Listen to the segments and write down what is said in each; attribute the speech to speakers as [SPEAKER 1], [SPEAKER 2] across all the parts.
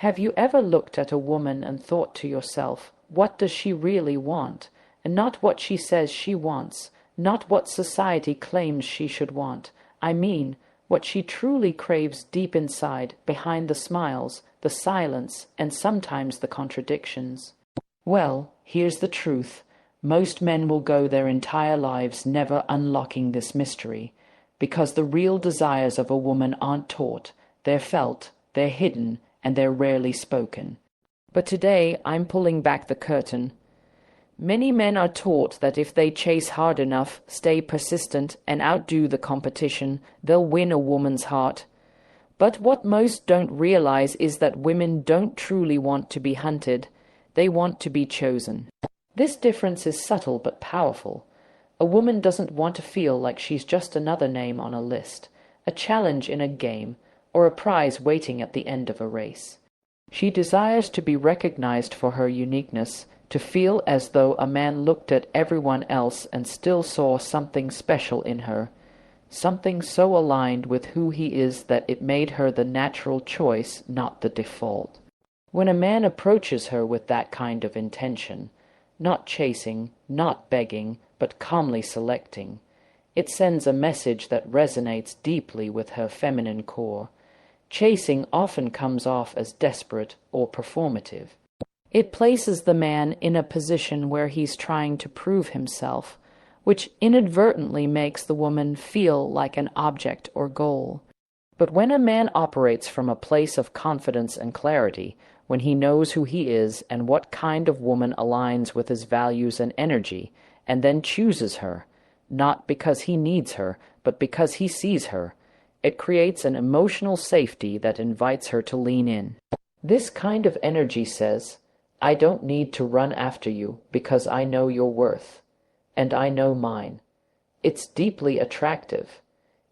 [SPEAKER 1] Have you ever looked at a woman and thought to yourself, what does she really want? And not what she says she wants, not what society claims she should want. I mean, what she truly craves deep inside, behind the smiles, the silence, and sometimes the contradictions. Well, here's the truth. Most men will go their entire lives never unlocking this mystery, because the real desires of a woman aren't taught, they're felt, they're hidden, and they're rarely spoken. But today I'm pulling back the curtain. Many men are taught that if they chase hard enough, stay persistent, and outdo the competition, they'll win a woman's heart. But what most don't realize is that women don't truly want to be hunted. They want to be chosen. This difference is subtle but powerful. A woman doesn't want to feel like she's just another name on a list, a challenge in a game, or a prize waiting at the end of a race. She desires to be recognized for her uniqueness, to feel as though a man looked at everyone else and still saw something special in her, something so aligned with who he is that it made her the natural choice, not the default. When a man approaches her with that kind of intention, not chasing, not begging, but calmly selecting, it sends a message that resonates deeply with her feminine core. Chasing often comes off as desperate or performative. It places the man in a position where he's trying to prove himself, which inadvertently makes the woman feel like an object or goal. But when a man operates from a place of confidence and clarity, when he knows who he is and what kind of woman aligns with his values and energy, and then chooses her, not because he needs her, but because he sees her, it creates an emotional safety that invites her to lean in. This kind of energy says, I don't need to run after you because I know your worth, and I know mine. It's deeply attractive.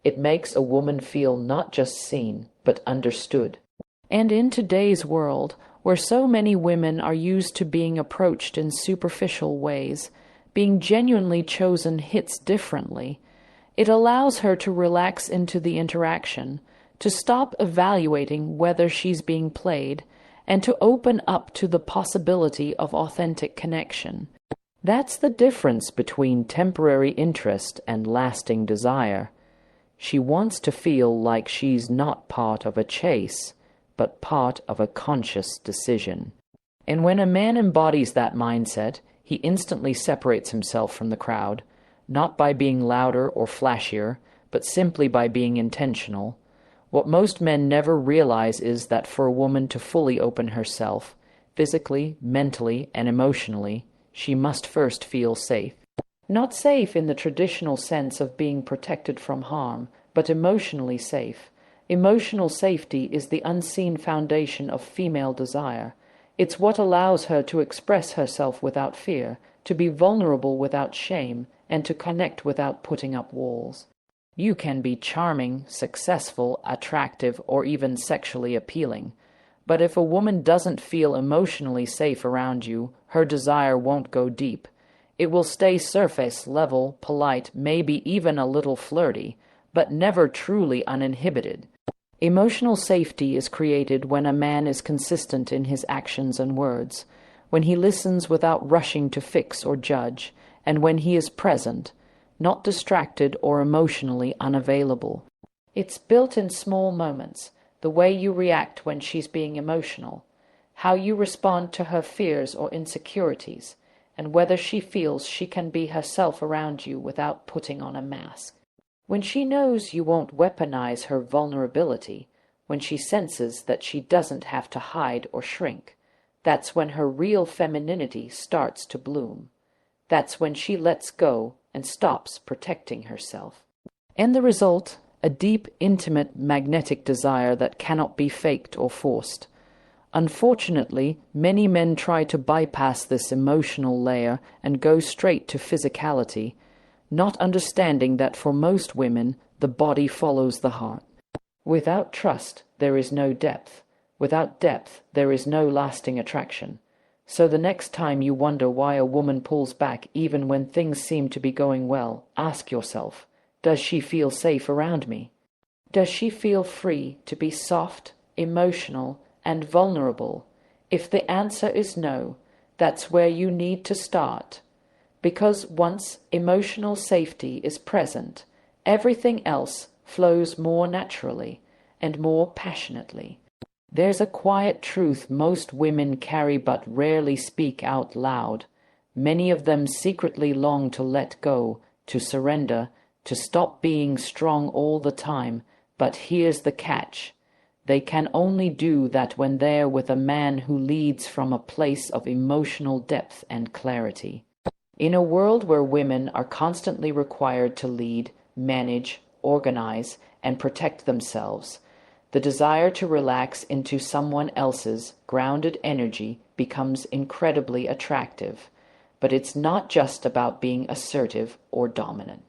[SPEAKER 1] It makes a woman feel not just seen, but understood. And in today's world, where so many women are used to being approached in superficial ways, being genuinely chosen hits differently. It allows her to relax into the interaction, to stop evaluating whether she's being played, and to open up to the possibility of authentic connection. That's the difference between temporary interest and lasting desire. She wants to feel like she's not part of a chase, but part of a conscious decision. And when a man embodies that mindset, he instantly separates himself from the crowd, not by being louder or flashier, but simply by being intentional. What most men never realize is that for a woman to fully open herself, physically, mentally, and emotionally, she must first feel safe. Not safe in the traditional sense of being protected from harm, but emotionally safe. Emotional safety is the unseen foundation of female desire. It's what allows her to express herself without fear, to be vulnerable without shame, and to connect without putting up walls. You can be charming, successful, attractive, or even sexually appealing. But if a woman doesn't feel emotionally safe around you, her desire won't go deep. It will stay surface level, polite, maybe even a little flirty, but never truly uninhibited. Emotional safety is created when a man is consistent in his actions and words, when he listens without rushing to fix or judge, and when he is present, not distracted or emotionally unavailable. It's built in small moments, the way you react when she's being emotional, how you respond to her fears or insecurities, and whether she feels she can be herself around you without putting on a mask. When she knows you won't weaponize her vulnerability, when she senses that she doesn't have to hide or shrink, that's when her real femininity starts to bloom. That's when she lets go and stops protecting herself. And the result, a deep, intimate, magnetic desire that cannot be faked or forced. Unfortunately, many men try to bypass this emotional layer and go straight to physicality, not understanding that for most women, the body follows the heart. Without trust, there is no depth. Without depth, there is no lasting attraction. So the next time you wonder why a woman pulls back even when things seem to be going well, ask yourself, does she feel safe around me? Does she feel free to be soft, emotional, and vulnerable? If the answer is no, that's where you need to start. Because once emotional safety is present, everything else flows more naturally and more passionately. There's a quiet truth most women carry but rarely speak out loud. Many of them secretly long to let go, to surrender, to stop being strong all the time. But here's the catch. They can only do that when they're with a man who leads from a place of emotional depth and clarity. In a world where women are constantly required to lead, manage, organize, and protect themselves, the desire to relax into someone else's grounded energy becomes incredibly attractive. But it's not just about being assertive or dominant.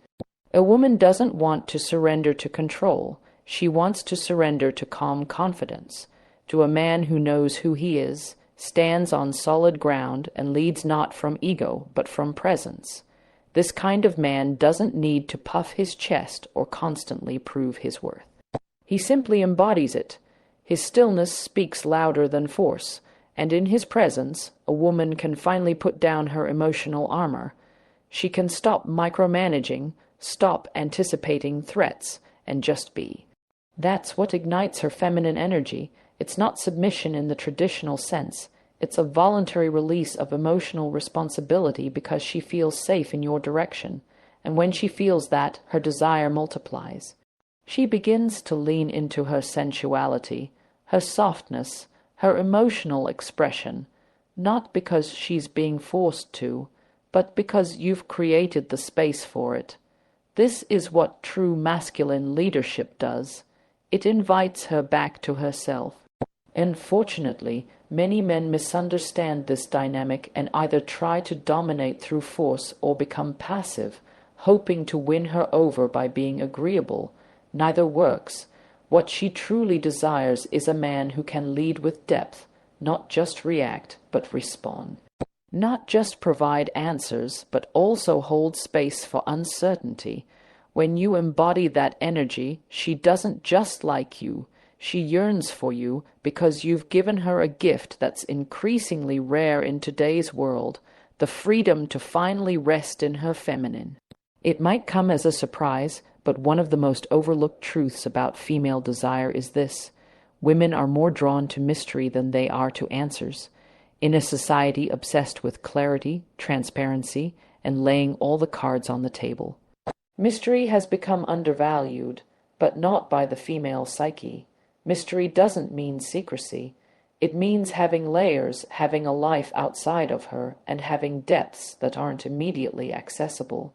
[SPEAKER 1] A woman doesn't want to surrender to control. She wants to surrender to calm confidence, to a man who knows who he is, stands on solid ground, and leads not from ego, but from presence. This kind of man doesn't need to puff his chest or constantly prove his worth. He simply embodies it. His stillness speaks louder than force, and in his presence, a woman can finally put down her emotional armor. She can stop micromanaging, stop anticipating threats, and just be. That's what ignites her feminine energy. It's not submission in the traditional sense. It's a voluntary release of emotional responsibility because she feels safe in your direction. And when she feels that, her desire multiplies. She begins to lean into her sensuality, her softness, her emotional expression, not because she's being forced to, but because you've created the space for it. This is what true masculine leadership does. It invites her back to herself. Unfortunately, many men misunderstand this dynamic and either try to dominate through force or become passive, hoping to win her over by being agreeable. Neither works. What she truly desires is a man who can lead with depth, not just react, but respond. Not just provide answers, but also hold space for uncertainty. When you embody that energy, she doesn't just like you. She yearns for you because you've given her a gift that's increasingly rare in today's world, the freedom to finally rest in her feminine. It might come as a surprise, but one of the most overlooked truths about female desire is this: women are more drawn to mystery than they are to answers. In a society obsessed with clarity, transparency, and laying all the cards on the table, mystery has become undervalued, but not by the female psyche. Mystery doesn't mean secrecy. It means having layers, having a life outside of her, and having depths that aren't immediately accessible.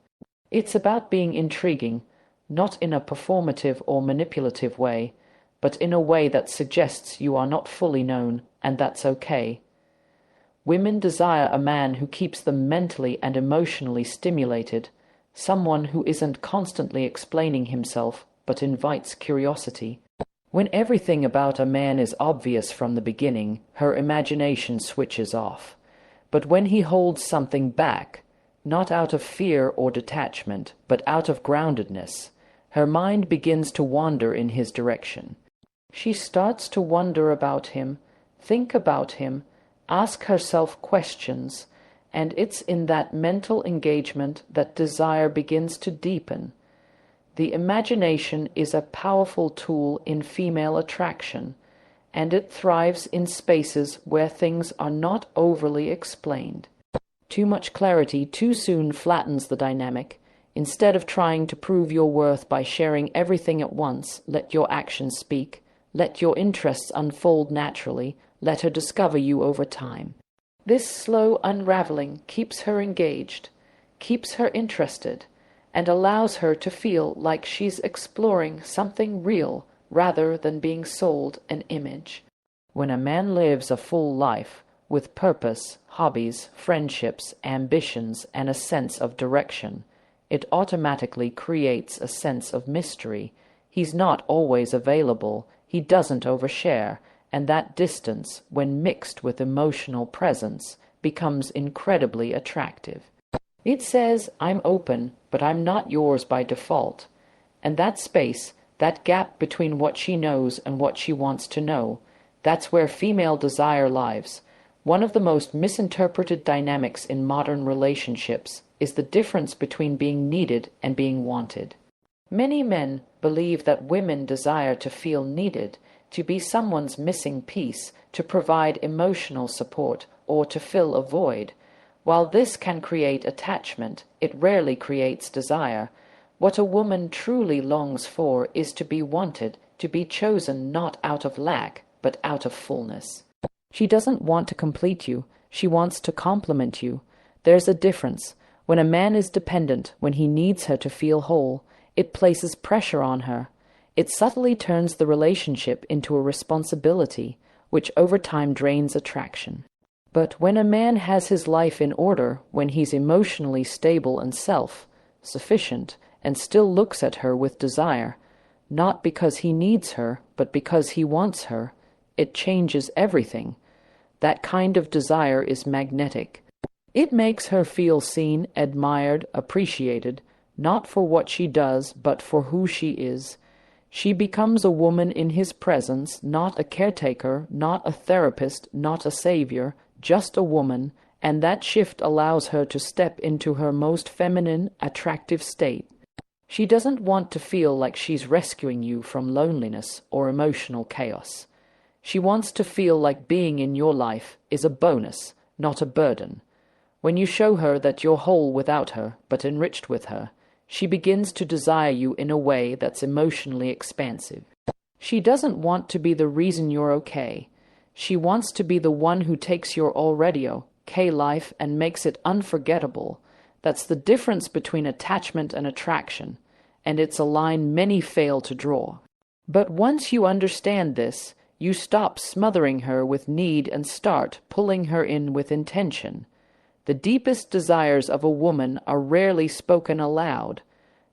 [SPEAKER 1] It's about being intriguing, not in a performative or manipulative way, but in a way that suggests you are not fully known, and that's okay. Women desire a man who keeps them mentally and emotionally stimulated, someone who isn't constantly explaining himself, but invites curiosity. When everything about a man is obvious from the beginning, her imagination switches off. But when he holds something back, not out of fear or detachment, but out of groundedness, her mind begins to wander in his direction. She starts to wonder about him, think about him, ask herself questions, and it's in that mental engagement that desire begins to deepen. The imagination is a powerful tool in female attraction, and it thrives in spaces where things are not overly explained. Too much clarity too soon flattens the dynamic. Instead of trying to prove your worth by sharing everything at once, let your actions speak. Let your interests unfold naturally. Let her discover you over time. This slow unraveling keeps her engaged, keeps her interested, and allows her to feel like she's exploring something real rather than being sold an image. When a man lives a full life, with purpose, hobbies, friendships, ambitions, and a sense of direction, it automatically creates a sense of mystery. He's not always available, he doesn't overshare, and that distance, when mixed with emotional presence, becomes incredibly attractive. It says, I'm open, but I'm not yours by default. And that space, that gap between what she knows and what she wants to know, That's where female desire lies. One of the most misinterpreted dynamics in modern relationships is the difference between being needed and being wanted. Many men believe that women desire to feel needed, to be someone's missing piece, to provide emotional support, or to fill a void. While this can create attachment, it rarely creates desire. What a woman truly longs for is to be wanted, to be chosen not out of lack, but out of fullness. She doesn't want to complete you, she wants to complement you. There's a difference. When a man is dependent, when he needs her to feel whole, it places pressure on her. It subtly turns the relationship into a responsibility, which over time drains attraction. But when a man has his life in order, when he's emotionally stable and self-sufficient, and still looks at her with desire, not because he needs her, but because he wants her, it changes everything. That kind of desire is magnetic. It makes her feel seen, admired, appreciated, not for what she does, but for who she is. She becomes a woman in his presence, not a caretaker, not a therapist, not a savior, just a woman, and that shift allows her to step into her most feminine, attractive state. She doesn't want to feel like she's rescuing you from loneliness or emotional chaos. She wants to feel like being in your life is a bonus, not a burden. When you show her that you're whole without her, but enriched with her, she begins to desire you in a way that's emotionally expansive. She doesn't want to be the reason you're okay. She wants to be the one who takes your already okay life and makes it unforgettable. That's the difference between attachment and attraction, and it's a line many fail to draw. But once you understand this, you stop smothering her with need and start pulling her in with intention. The deepest desires of a woman are rarely spoken aloud.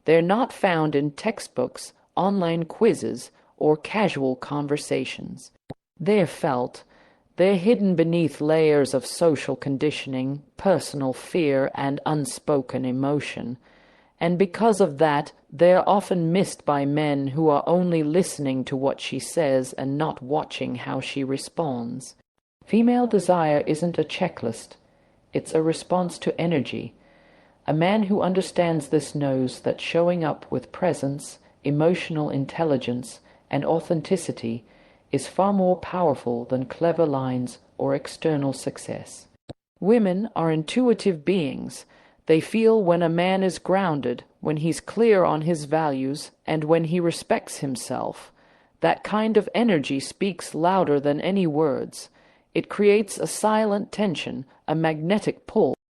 [SPEAKER 1] They're not found in textbooks, online quizzes, or casual conversations. They're felt. They're hidden beneath layers of social conditioning, personal fear, and unspoken emotion. And because of that, they're often missed by men who are only listening to what she says and not watching how she responds. Female desire isn't a checklist. It's a response to energy. A man who understands this knows that showing up with presence, emotional intelligence, and authenticity is far more powerful than clever lines or external success. Women are intuitive beings. They feel when a man is grounded, when he's clear on his values, and when he respects himself. That kind of energy speaks louder than any words. It creates a silent tension, a magnetic pull.